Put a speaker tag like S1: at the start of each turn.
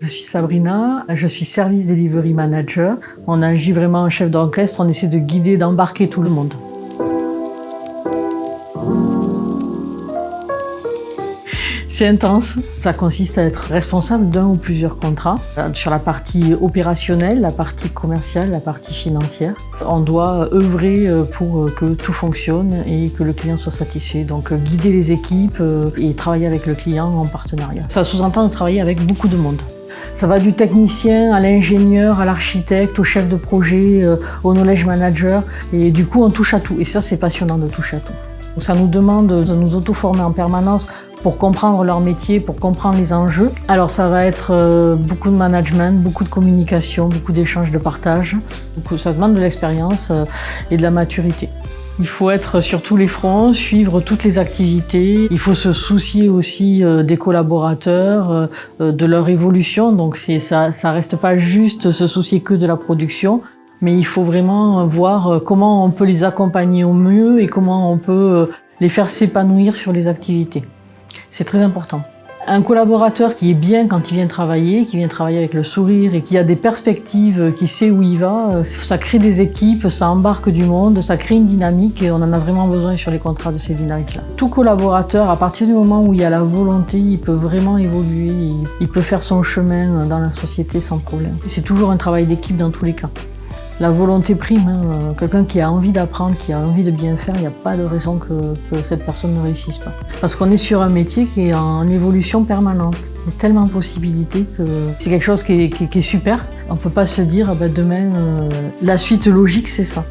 S1: Je suis Sabrina, je suis Service Delivery Manager. On agit vraiment en chef d'orchestre, on essaie de guider, d'embarquer tout le monde. C'est intense. Ça consiste à être responsable d'un ou plusieurs contrats. Sur la partie opérationnelle, la partie commerciale, la partie financière. On doit œuvrer pour que tout fonctionne et que le client soit satisfait. Donc guider les équipes et travailler avec le client en partenariat. Ça sous-entend de travailler avec beaucoup de monde. Ça va du technicien à l'ingénieur, à l'architecte, au chef de projet, au knowledge manager. Et du coup, on touche à tout. Et ça, c'est passionnant de toucher à tout. Ça nous demande de nous auto-former en permanence pour comprendre leur métier, pour comprendre les enjeux. Alors ça va être beaucoup de management, beaucoup de communication, beaucoup d'échanges, de partage. Donc, ça demande de l'expérience et de la maturité. Il faut être sur tous les fronts, suivre toutes les activités. Il faut se soucier aussi des collaborateurs, de leur évolution. Donc ça reste pas juste se soucier que de la production, mais il faut vraiment voir comment on peut les accompagner au mieux et comment on peut les faire s'épanouir sur les activités. C'est très important. Un collaborateur qui est bien quand il vient travailler avec le sourire et qui a des perspectives, qui sait où il va, ça crée des équipes, ça embarque du monde, ça crée une dynamique et on en a vraiment besoin sur les contrats de ces dynamiques-là. Tout collaborateur, à partir du moment où il y a la volonté, il peut vraiment évoluer, il peut faire son chemin dans la société sans problème. C'est toujours un travail d'équipe dans tous les cas. La volonté prime, quelqu'un qui a envie d'apprendre, qui a envie de bien faire, il n'y a pas de raison que cette personne ne réussisse pas. Parce qu'on est sur un métier qui est en évolution permanente. Il y a tellement de possibilités que c'est quelque chose qui est super. On ne peut pas se dire demain, la suite logique c'est ça.